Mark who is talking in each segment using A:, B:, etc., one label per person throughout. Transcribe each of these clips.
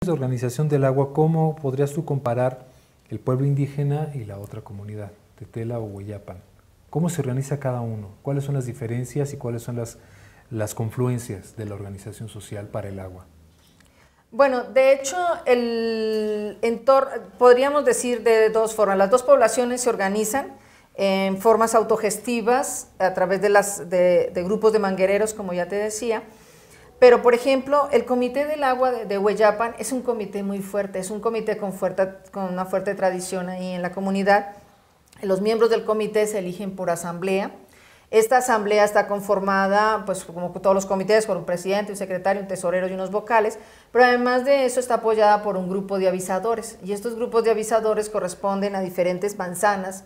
A: de organización del agua, ¿cómo podrías tú comparar el pueblo indígena y la otra comunidad, Tetela o Hueyapan? ¿Cómo se organiza cada uno? ¿Cuáles son las diferencias y cuáles son las confluencias de la organización social para el agua?
B: Bueno, de hecho, podríamos decir de dos formas. Las dos poblaciones se organizan en formas autogestivas a través de grupos de manguereros, como ya te decía. Pero, por ejemplo, el Comité del Agua de Hueyapan es un comité muy fuerte, es un comité con una fuerte tradición ahí en la comunidad. Los miembros del comité se eligen por asamblea. Esta asamblea está conformada, pues como todos los comités, por un presidente, un secretario, un tesorero y unos vocales, pero además de eso está apoyada por un grupo de avisadores, y estos grupos de avisadores corresponden a diferentes manzanas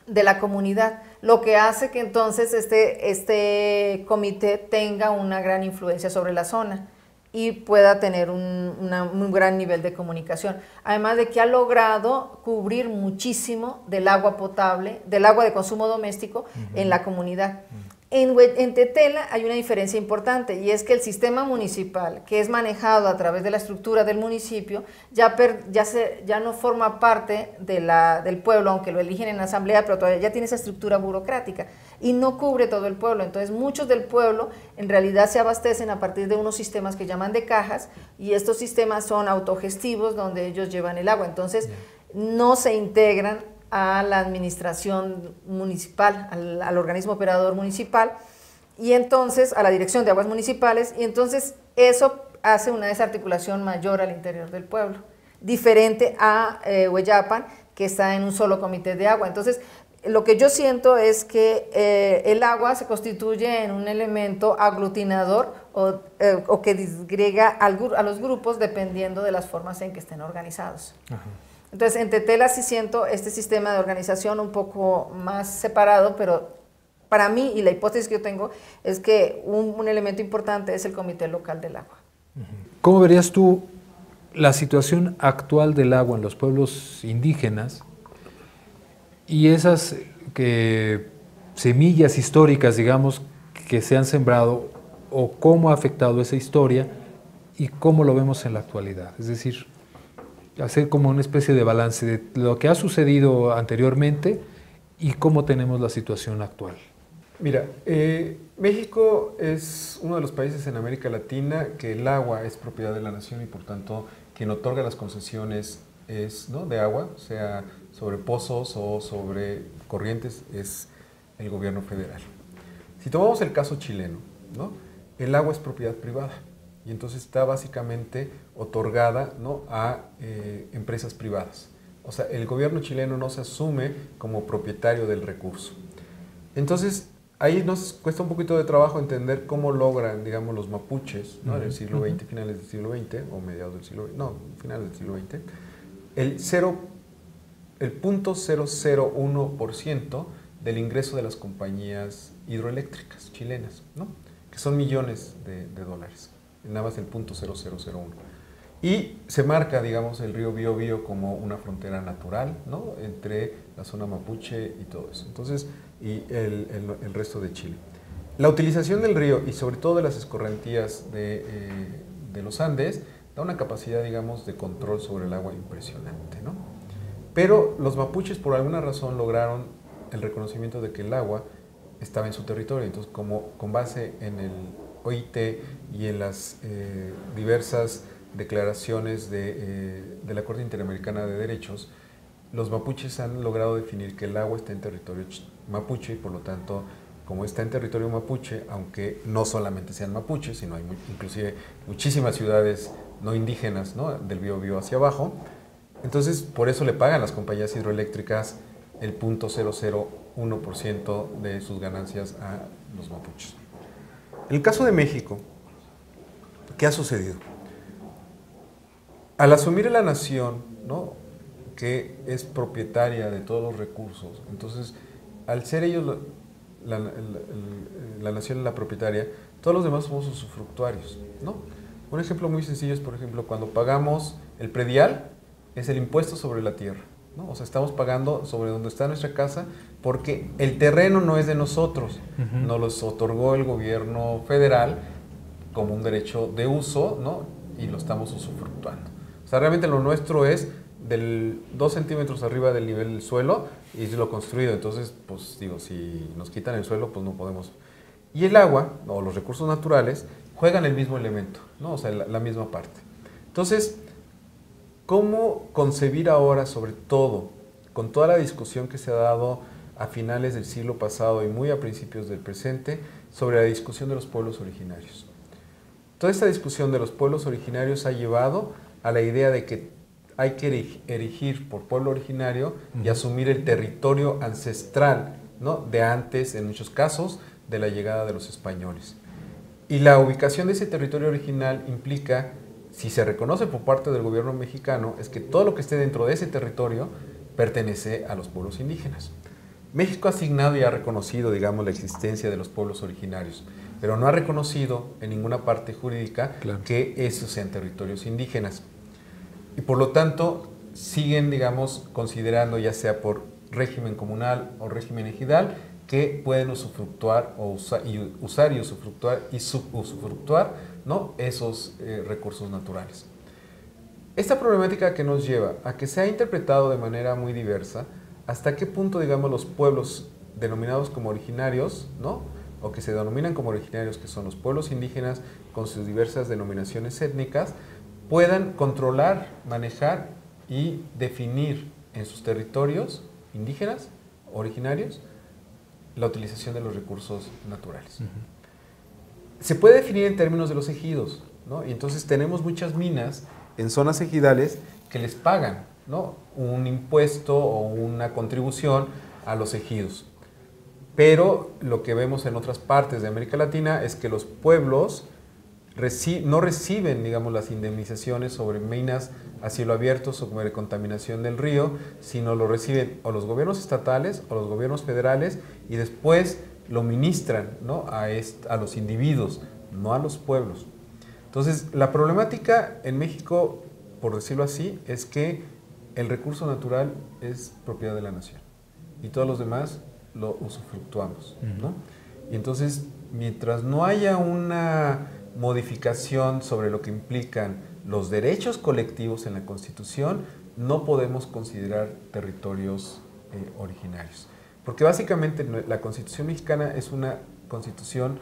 B: de la comunidad, lo que hace que entonces este comité tenga una gran influencia sobre la zona y pueda tener un gran nivel de comunicación. Además de que ha logrado cubrir muchísimo del agua potable, del agua de consumo doméstico en la comunidad. En Tetela hay una diferencia importante, y es que el sistema municipal, que es manejado a través de la estructura del municipio, ya no forma parte del pueblo, aunque lo eligen en asamblea, pero todavía ya tiene esa estructura burocrática y no cubre todo el pueblo. Entonces muchos del pueblo en realidad se abastecen a partir de unos sistemas que llaman de cajas, y estos sistemas son autogestivos donde ellos llevan el agua. Entonces no se integran a la administración municipal, al organismo operador municipal, y entonces a la dirección de aguas municipales, y entonces eso hace una desarticulación mayor al interior del pueblo, diferente a Hueyapan, que está en un solo comité de agua. Entonces lo que yo siento es que el agua se constituye en un elemento aglutinador o que disgrega a los grupos dependiendo de las formas en que estén organizados. Ajá. Entonces, en Tetela sí siento este sistema de organización un poco más separado, pero para mí, y la hipótesis que yo tengo, es que un elemento importante es el Comité Local del Agua.
A: ¿Cómo verías tú la situación actual del agua en los pueblos indígenas y esas semillas históricas, digamos, que se han sembrado, o cómo ha afectado esa historia y cómo lo vemos en la actualidad? Es decir, hacer como una especie de balance de lo que ha sucedido anteriormente y cómo tenemos la situación actual.
C: Mira, México es uno de los países en América Latina que el agua es propiedad de la nación, y por tanto quien otorga las concesiones de agua, sea sobre pozos o sobre corrientes, es el gobierno federal. Si tomamos el caso chileno, el agua es propiedad privada, y entonces está básicamente otorgada a empresas privadas. O sea, el gobierno chileno no se asume como propietario del recurso. Entonces, ahí nos cuesta un poquito de trabajo entender cómo logran, digamos, los mapuches, en el siglo XX, finales del siglo XX, o mediados del siglo XX, no, finales del siglo XX, el 0.001% del ingreso de las compañías hidroeléctricas chilenas, que son millones de dólares. Nada más el 0.0001. Y se marca, digamos, el río Biobío como una frontera natural, entre la zona mapuche y todo eso. Entonces, y el resto de Chile. La utilización del río, y sobre todo de las escorrentías de los Andes, da una capacidad, digamos, de control sobre el agua impresionante, Pero los mapuches, por alguna razón, lograron el reconocimiento de que el agua estaba en su territorio. Entonces, como con base en el OIT y en las diversas declaraciones de la Corte Interamericana de Derechos, los mapuches han logrado definir que el agua está en territorio mapuche, y por lo tanto, como está en territorio mapuche, aunque no solamente sean mapuches, sino hay inclusive muchísimas ciudades no indígenas, del Biobío hacia abajo, entonces por eso le pagan las compañías hidroeléctricas el 0.001% de sus ganancias a los mapuches. En el caso de México, ¿qué ha sucedido? Al asumir la nación, que es propietaria de todos los recursos, entonces, al ser ellos la nación la propietaria, todos los demás somos usufructuarios, Un ejemplo muy sencillo es, por ejemplo, cuando pagamos el predial, es el impuesto sobre la tierra, O sea, estamos pagando sobre donde está nuestra casa, porque el terreno no es de nosotros, nos los otorgó el gobierno federal como un derecho de uso, y lo estamos usufructuando. O sea, realmente lo nuestro es del 2 centímetros arriba del nivel del suelo y es lo construido. Entonces, pues digo, si nos quitan el suelo, pues no podemos. Y el agua, o los recursos naturales, juegan el mismo elemento, ¿no? O sea, la misma parte. Entonces, ¿cómo concebir ahora, sobre todo, con toda la discusión que se ha dado a finales del siglo pasado y muy a principios del presente, sobre la discusión de los pueblos originarios? Toda esta discusión de los pueblos originarios ha llevado a la idea de que hay que erigir por pueblo originario y asumir el territorio ancestral, ¿no? De antes, en muchos casos, de la llegada de los españoles. Y la ubicación de ese territorio original implica, si se reconoce por parte del gobierno mexicano, es que todo lo que esté dentro de ese territorio pertenece a los pueblos indígenas. México ha asignado y ha reconocido, digamos, la existencia de los pueblos originarios, pero no ha reconocido en ninguna parte jurídica que esos sean territorios indígenas. Y por lo tanto, siguen, digamos, considerando, ya sea por régimen comunal o régimen ejidal, que pueden usufructuar o usar y usufructuar y subusufructuar, ¿no? Esos recursos naturales. Esta problemática que nos lleva a que se ha interpretado de manera muy diversa hasta qué punto, digamos, los pueblos denominados como originarios, ¿no? O que se denominan como originarios, que son los pueblos indígenas con sus diversas denominaciones étnicas, puedan controlar, manejar y definir en sus territorios indígenas, originarios, la utilización de los recursos naturales. Se puede definir en términos de los ejidos, ¿no? Y entonces tenemos muchas minas en zonas ejidales que les pagan, ¿no? Un impuesto o una contribución a los ejidos. Pero lo que vemos en otras partes de América Latina es que los pueblos no reciben, digamos, las indemnizaciones sobre minas a cielo abierto, sobre contaminación del río, sino lo reciben o los gobiernos estatales o los gobiernos federales y después lo ministran, ¿no? a los individuos, no a los pueblos. Entonces, la problemática en México, por decirlo así, es que el recurso natural es propiedad de la nación y todos los demás lo usufructuamos, ¿no? Y entonces, mientras no haya una modificación sobre lo que implican los derechos colectivos en la Constitución, no podemos considerar territorios originarios. Porque básicamente la Constitución mexicana es una constitución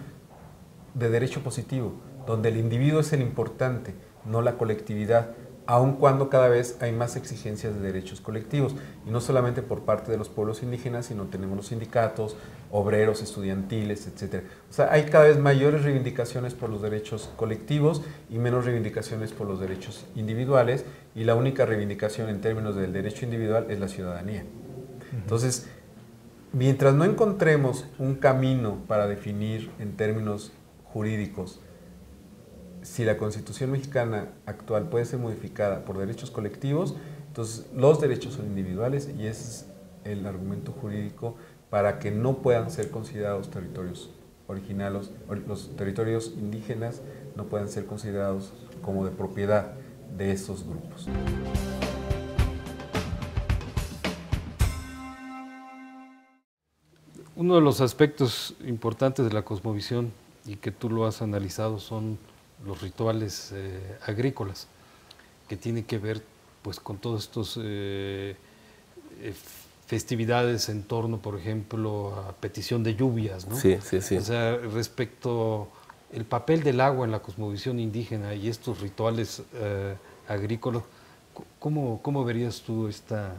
C: de derecho positivo, donde el individuo es el importante, no la colectividad, aun cuando cada vez hay más exigencias de derechos colectivos, y no solamente por parte de los pueblos indígenas, sino tenemos los sindicatos, obreros, estudiantiles, etc. O sea, hay cada vez mayores reivindicaciones por los derechos colectivos y menos reivindicaciones por los derechos individuales, y la única reivindicación en términos del derecho individual es la ciudadanía. Entonces, mientras no encontremos un camino para definir en términos jurídicos si la Constitución mexicana actual puede ser modificada por derechos colectivos, entonces los derechos son individuales y ese es el argumento jurídico para que no puedan ser considerados territorios originarios, los territorios indígenas no puedan ser considerados como de propiedad de estos grupos.
D: Uno de los aspectos importantes de la cosmovisión y que tú lo has analizado son los rituales agrícolas, que tiene que ver pues con todos estos festividades en torno, por ejemplo, a petición de lluvias, ¿no?
E: Sí, sí, sí.
D: O sea, respecto el papel del agua en la cosmovisión indígena y estos rituales agrícolas, ¿cómo verías tú esta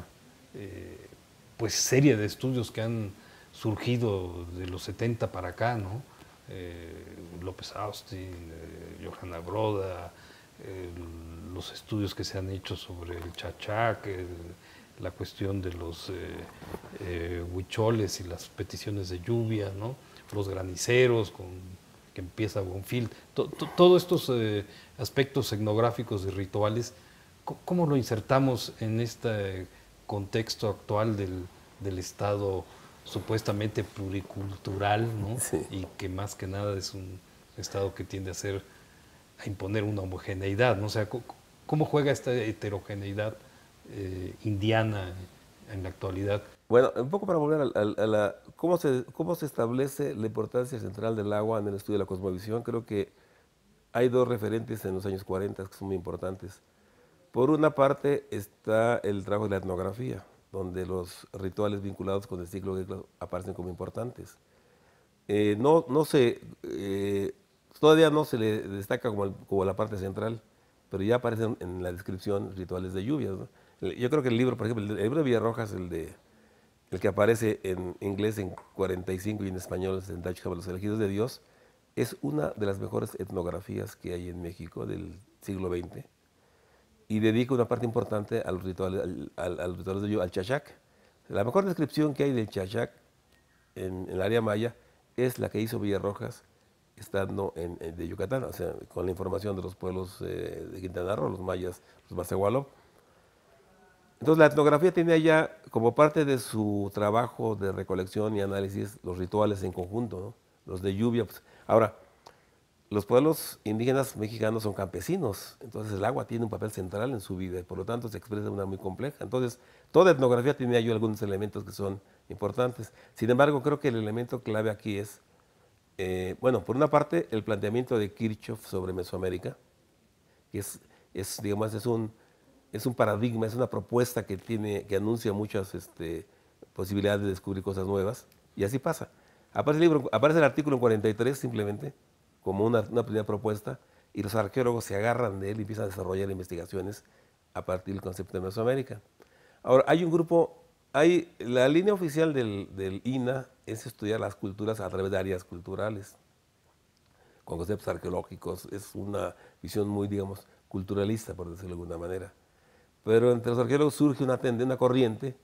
D: pues serie de estudios que han surgido de los 70 para acá, ¿no? López Austin, Johanna Broda, los estudios que se han hecho sobre el chachac, la cuestión de los huicholes y las peticiones de lluvia, ¿no? Los graniceros, que empieza Bonfil, todos estos aspectos etnográficos y rituales, ¿cómo lo insertamos en este contexto actual del Estado supuestamente pluricultural, ¿no?
E: Sí.
D: Y que más que nada es un Estado que tiende a imponer una homogeneidad, ¿no? O sea, ¿cómo juega esta heterogeneidad indiana en la actualidad?
E: Bueno, un poco para volver a cómo se establece la importancia central del agua en el estudio de la cosmovisión. Creo que hay dos referentes en los años 40 que son muy importantes. Por una parte está el trabajo de la etnografía, donde los rituales vinculados con el ciclo agrícola aparecen como importantes. No se, todavía no se le destaca como la parte central, pero ya aparecen en la descripción rituales de lluvias, ¿no? Yo creo que el libro, por ejemplo, el libro de Villarrojas, el que aparece en inglés en 45 y en español en 68, sobre los elegidos de Dios, es una de las mejores etnografías que hay en México del siglo XX y dedica una parte importante a los rituales, a los rituales de lluvia, al chachac. La mejor descripción que hay del chachac en el área maya es la que hizo Villarrojas estando de Yucatán, o sea, con la información de los pueblos de Quintana Roo, los mayas, los Mazahualop. Entonces la etnografía tiene ya como parte de su trabajo de recolección y análisis los rituales en conjunto, ¿no? Los de lluvia. Pues. Ahora, los pueblos indígenas mexicanos son campesinos, entonces el agua tiene un papel central en su vida y por lo tanto se expresa de una muy compleja. Entonces, toda etnografía tiene ahí algunos elementos que son importantes. Sin embargo, creo que el elemento clave aquí es, bueno, por una parte, el planteamiento de Kirchhoff sobre Mesoamérica, que digamos, es un paradigma, es una propuesta que anuncia muchas posibilidades de descubrir cosas nuevas, y así pasa. Aparece el artículo en 43 simplemente, como una primera propuesta, y los arqueólogos se agarran de él y empiezan a desarrollar investigaciones a partir del concepto de Mesoamérica. Ahora, hay un grupo, la línea oficial del INAH es estudiar las culturas a través de áreas culturales, con conceptos arqueológicos, es una visión muy, digamos, culturalista, por decirlo de alguna manera. Pero entre los arqueólogos surge una corriente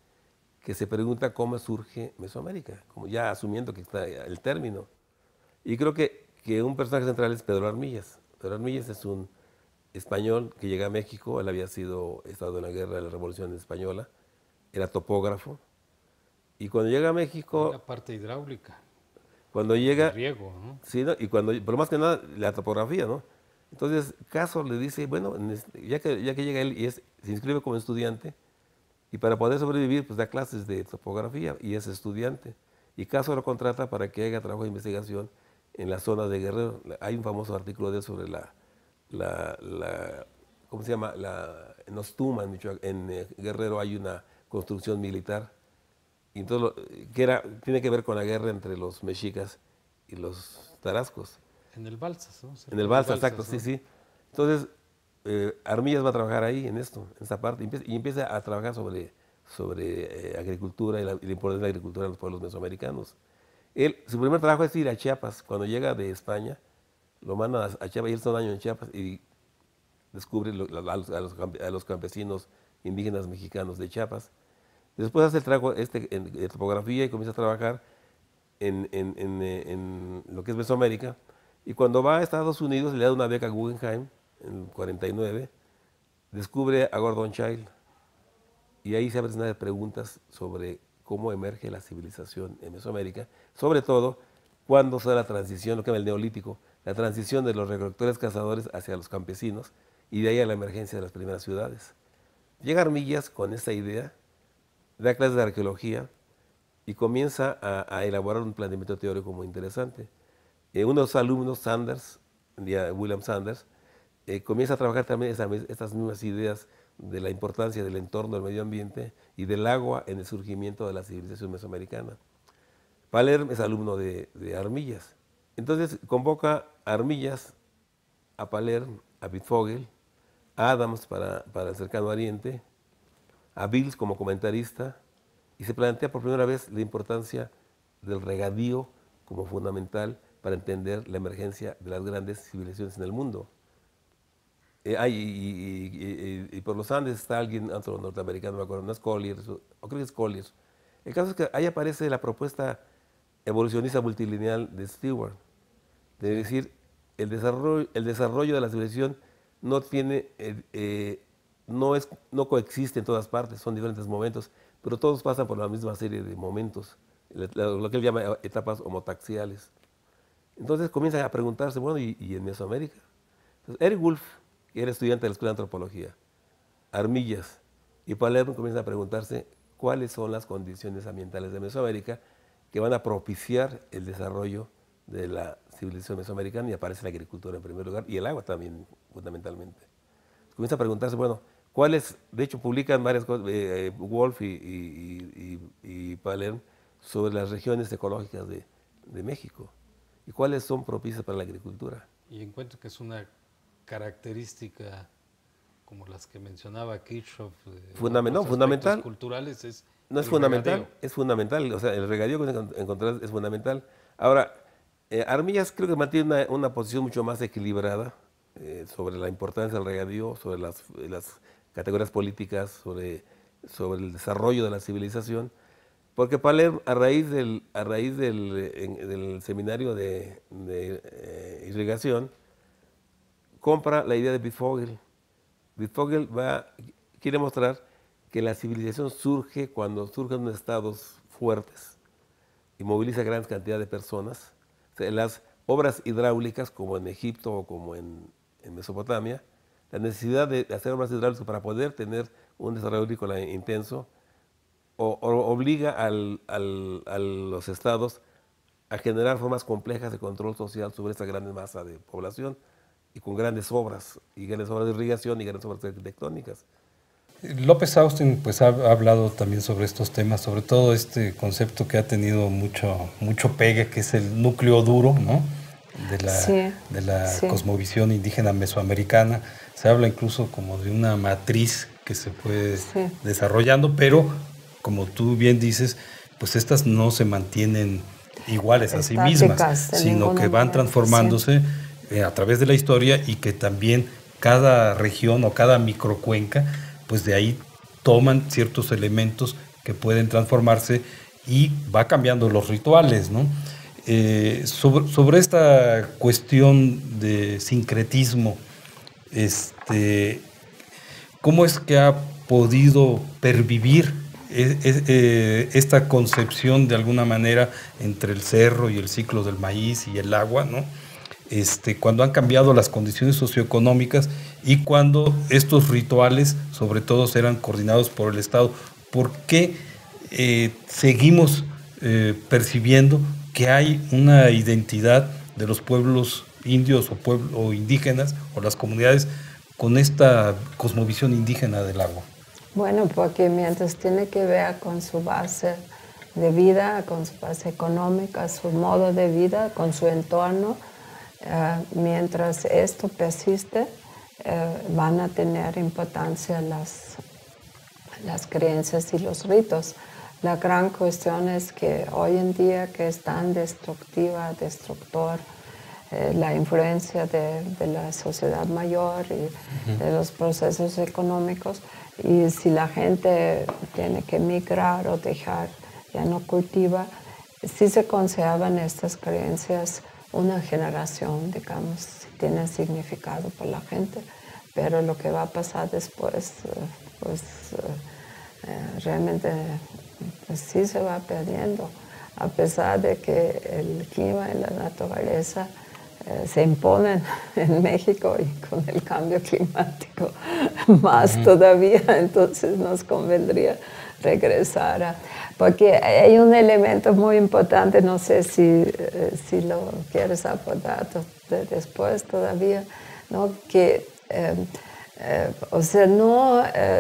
E: que se pregunta cómo surge Mesoamérica, como ya asumiendo que está el término. Y creo que un personaje central es Pedro Armillas. Pedro Armillas es un español que llega a México, él había estado en la guerra de la Revolución Española, era topógrafo, y cuando llega a México...
D: La parte hidráulica.
E: Cuando llega...
D: El riego, ¿no?
E: Sí, ¿no? Y pero más que nada, la topografía, ¿no? Entonces, Caso le dice, bueno, ya que llega él y se inscribe como estudiante, y para poder sobrevivir, pues da clases de topografía, y es estudiante. Y Caso lo contrata para que haga trabajo de investigación en la zona de Guerrero. Hay un famoso artículo de él sobre ¿cómo se llama? En Ostuma, en Guerrero, hay una construcción militar, y entonces, tiene que ver con la guerra entre los mexicas y los tarascos.
D: En el Balsas, ¿no?
E: En el Balsas, exacto, ¿no? Sí, sí. Entonces, Armillas va a trabajar ahí, en esta parte, y empieza a trabajar sobre agricultura y la importancia de la agricultura en los pueblos mesoamericanos. Su primer trabajo es ir a Chiapas. Cuando llega de España, lo mandan a Chiapas, y él está un año en Chiapas y descubre a los campesinos indígenas mexicanos de Chiapas. Después hace el trabajo de topografía y comienza a trabajar en lo que es Mesoamérica. Y cuando va a Estados Unidos, le da una beca a Guggenheim en el 49, descubre a Gordon Child. Y ahí se abren una de preguntas sobre cómo emerge la civilización en Mesoamérica, sobre todo cuándo se da la transición, lo que llama el neolítico, la transición de los recolectores cazadores hacia los campesinos, y de ahí a la emergencia de las primeras ciudades. Llega Armillas con esta idea, da clases de arqueología y comienza a elaborar un planteamiento teórico muy interesante. Uno de los alumnos, William Sanders, comienza a trabajar también estas mismas ideas de la importancia del entorno, del medio ambiente y del agua en el surgimiento de la civilización mesoamericana. Palerm es alumno de Armillas. Entonces convoca a Armillas, a Palerm, a Wittfogel, a Adams para el cercano Oriente, a Beals como comentarista, y se plantea por primera vez la importancia del regadío como fundamental para entender la emergencia de las grandes civilizaciones en el mundo. Y por los Andes está otro norteamericano, no me acuerdo, no es Collier, o creo que es Collier. El caso es que ahí aparece la propuesta evolucionista multilineal de Stewart, de decir, el desarrollo de la civilización no coexiste en todas partes, son diferentes momentos, pero todos pasan por la misma serie de momentos, lo que él llama etapas homotaxiales. Entonces comienzan a preguntarse, bueno, ¿y en Mesoamérica? Entonces, Eric Wolf, que era estudiante de la Escuela de Antropología, Armillas y Palermo comienzan a preguntarse cuáles son las condiciones ambientales de Mesoamérica que van a propiciar el desarrollo de la civilización mesoamericana y aparece la agricultura en primer lugar y el agua también fundamentalmente. Comienza a preguntarse, bueno, ¿cuáles? De hecho publican varias cosas, Wolf y Palerm, sobre las regiones ecológicas de México y cuáles son propicias para la agricultura.
D: Y encuentro que es una característica como las que mencionaba Kirchhoff,
E: fundamental.
D: Culturales
E: no es fundamental, regadío. Es fundamental, o sea, el regadío que encontrar es fundamental. Ahora, Armillas creo que mantiene una posición mucho más equilibrada sobre la importancia del regadío, sobre las categorías políticas, sobre el desarrollo de la civilización, porque Palerm, a raíz del seminario de irrigación, compra la idea de Wittfogel. Wittfogel quiere mostrar que la civilización surge cuando surgen unos estados fuertes y moviliza grandes cantidades de personas. O sea, las obras hidráulicas, como en Egipto o como en Mesopotamia, la necesidad de hacer obras hidráulicas para poder tener un desarrollo agrícola intenso obliga a los estados a generar formas complejas de control social sobre esta gran masa de población y con grandes obras de irrigación y grandes obras arquitectónicas.
D: López Austin pues ha hablado también sobre estos temas, sobre todo este concepto que ha tenido mucho pegue, que es el núcleo duro, ¿no? de la cosmovisión indígena mesoamericana. Se habla incluso como de una matriz que se puede desarrollando, pero como tú bien dices, pues estas no se mantienen iguales a sí mismas, sino que van transformándose a través de la historia y que también cada región o cada microcuenca, pues de ahí toman ciertos elementos que pueden transformarse y va cambiando los rituales, ¿no? Sobre esta cuestión de sincretismo, ¿cómo es que ha podido pervivir esta concepción de alguna manera entre el cerro y el ciclo del maíz y el agua, ¿no? Cuando han cambiado las condiciones socioeconómicas y cuando estos rituales, sobre todo, eran coordinados por el Estado? ¿Por qué seguimos percibiendo que hay una identidad de los pueblos indios o indígenas o las comunidades con esta cosmovisión indígena del agua?
F: Bueno, porque mientras tiene que ver con su base de vida, con su base económica, su modo de vida, con su entorno, mientras esto persiste, van a tener importancia las creencias y los ritos. La gran cuestión es que hoy en día, que es tan destructor, la influencia de la sociedad mayor y de los procesos económicos, y si la gente tiene que migrar o dejar, ya no cultiva, sí se conservan estas creencias una generación, digamos, tiene significado para la gente, pero lo que va a pasar después, realmente pues sí se va perdiendo, a pesar de que el clima y la naturaleza se imponen en México, y con el cambio climático más todavía, entonces nos convendría regresar porque hay un elemento muy importante, no sé si lo quieres abordar después todavía, ¿no? Que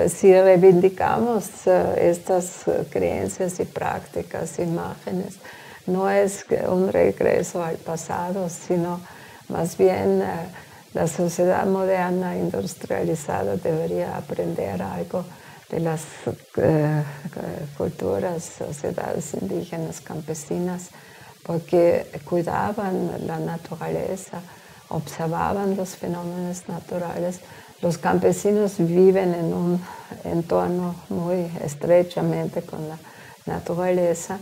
F: si reivindicamos estas creencias y prácticas, imágenes, no es un regreso al pasado, sino más bien la sociedad moderna, industrializada, debería aprender algo de las culturas, sociedades indígenas, campesinas, porque cuidaban la naturaleza, observaban los fenómenos naturales. Los campesinos viven en un entorno muy estrechamente con la naturaleza,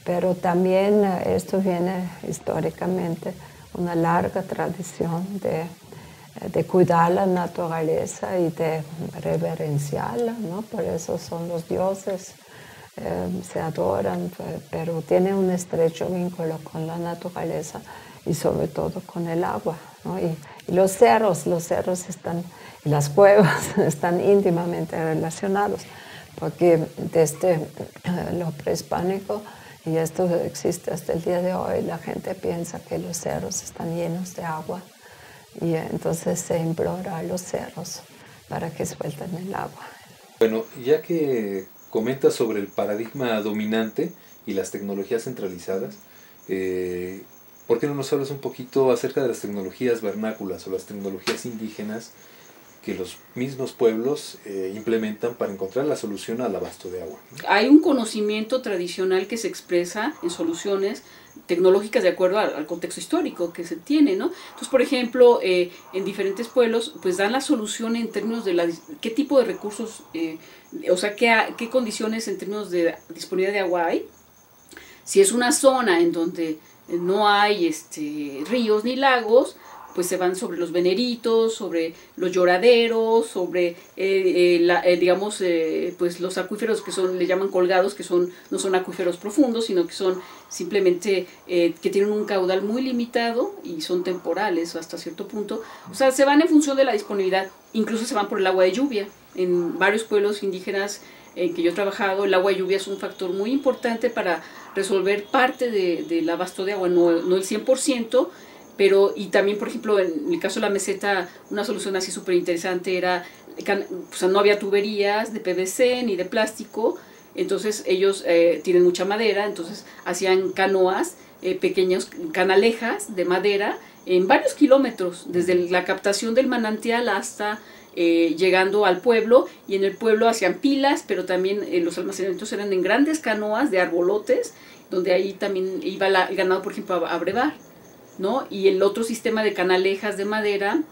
F: pero también esto viene históricamente una larga tradición de cuidar la naturaleza y de reverenciarla, ¿no? Por eso son los dioses, se adoran, pero tiene un estrecho vínculo con la naturaleza y sobre todo con el agua, ¿no? Y los cerros están, y las cuevas están íntimamente relacionados, porque desde lo prehispánico Y esto existe hasta el día de hoy. La gente piensa que los cerros están llenos de agua y entonces se implora a los cerros para que suelten el agua.
A: Bueno, ya que comentas sobre el paradigma dominante y las tecnologías centralizadas, ¿por qué no nos hablas un poquito acerca de las tecnologías vernáculas o las tecnologías indígenas que los mismos pueblos implementan para encontrar la solución al abasto de agua?
G: Hay un conocimiento tradicional que se expresa en soluciones tecnológicas de acuerdo al contexto histórico que se tiene, ¿no? Entonces, por ejemplo, en diferentes pueblos, pues dan la solución en términos de qué tipo de recursos, o sea, qué condiciones en términos de disponibilidad de agua hay. Si es una zona en donde no hay ríos ni lagos, pues se van sobre los veneritos, sobre los lloraderos, sobre, digamos, pues los acuíferos que le llaman colgados, que no son acuíferos profundos, sino que son simplemente que tienen un caudal muy limitado y son temporales hasta cierto punto. O sea, se van en función de la disponibilidad, incluso se van por el agua de lluvia. En varios pueblos indígenas en que yo he trabajado, el agua de lluvia es un factor muy importante para resolver parte del abasto de agua, no el 100%, pero, y también, por ejemplo, en el caso de la meseta, una solución así súper interesante era, o sea, no había tuberías de PVC ni de plástico, entonces ellos tienen mucha madera, entonces hacían canoas, pequeñas canalejas de madera en varios kilómetros, desde la captación del manantial hasta llegando al pueblo, y en el pueblo hacían pilas, pero también los almacenamientos eran en grandes canoas de arbolotes, donde ahí también iba el ganado, por ejemplo, a brevar, ¿no? Y el otro sistema de canalejas de madera,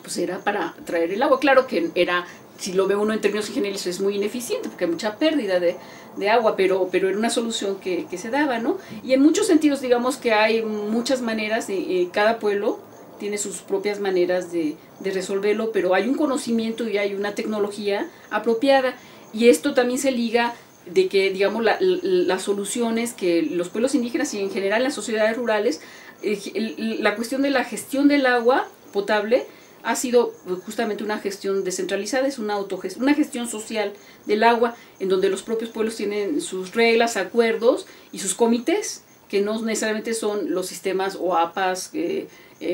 G: pues era para traer el agua. Claro que era, si lo ve uno en términos ingenieros, es muy ineficiente porque hay mucha pérdida de agua, pero era una solución que se daba, ¿no? Y en muchos sentidos, digamos que hay muchas maneras, cada pueblo tiene sus propias maneras de resolverlo, pero hay un conocimiento y hay una tecnología apropiada, y esto también se liga de que, digamos, las soluciones que los pueblos indígenas y en general las sociedades rurales, la cuestión de la gestión del agua potable ha sido justamente una gestión descentralizada, es una gestión social del agua, en donde los propios pueblos tienen sus reglas, acuerdos y sus comités, que no necesariamente son los sistemas o APAs,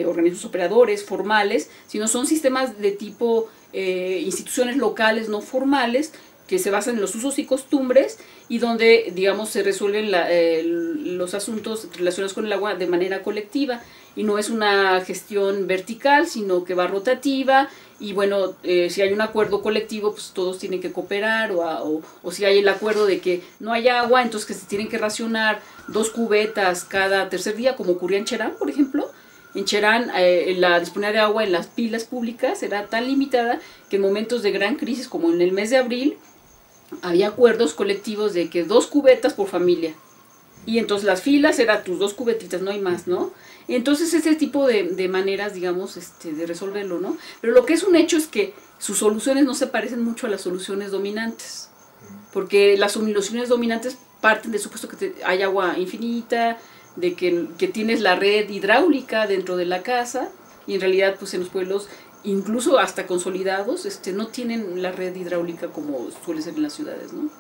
G: organismos operadores formales, sino son sistemas de tipo instituciones locales no formales, que se basan en los usos y costumbres y donde, digamos, se resuelven los asuntos relacionados con el agua de manera colectiva, y no es una gestión vertical, sino que va rotativa, y bueno, si hay un acuerdo colectivo, pues todos tienen que cooperar, o si hay el acuerdo de que no hay agua, entonces que se tienen que racionar 2 cubetas cada tercer día, como ocurría en Cherán, por ejemplo. En Cherán la disponibilidad de agua en las pilas públicas era tan limitada que en momentos de gran crisis, como en el mes de abril, había acuerdos colectivos de que 2 cubetas por familia, y entonces las filas eran tus 2 cubetitas, no hay más, ¿no? Entonces ese tipo de maneras, digamos, de resolverlo, ¿no? Pero lo que es un hecho es que sus soluciones no se parecen mucho a las soluciones dominantes, porque las soluciones dominantes parten del supuesto que hay agua infinita, de que tienes la red hidráulica dentro de la casa, y en realidad, pues en los pueblos, incluso hasta consolidados, no tienen la red hidráulica como suele ser en las ciudades, ¿no?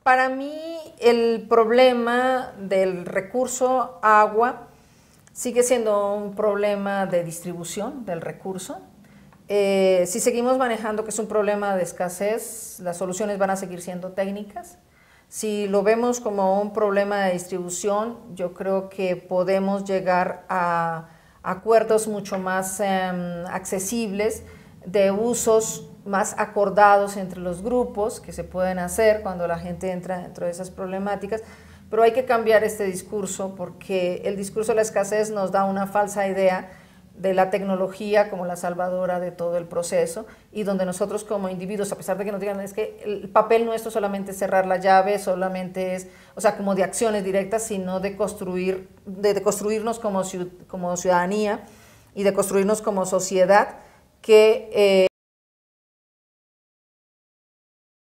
B: Para mí el problema del recurso agua sigue siendo un problema de distribución del recurso. Si seguimos manejando que es un problema de escasez, las soluciones van a seguir siendo técnicas. Si lo vemos como un problema de distribución, yo creo que podemos llegar a acuerdos mucho más accesibles, de usos más acordados entre los grupos que se pueden hacer cuando la gente entra dentro de esas problemáticas, pero hay que cambiar este discurso, porque el discurso de la escasez nos da una falsa idea de la tecnología como la salvadora de todo el proceso, y donde nosotros como individuos, a pesar de que nos digan es que el papel nuestro solamente es cerrar la llave, solamente es, o sea, como de acciones directas, sino de construirnos como ciudadanía y de construirnos como sociedad que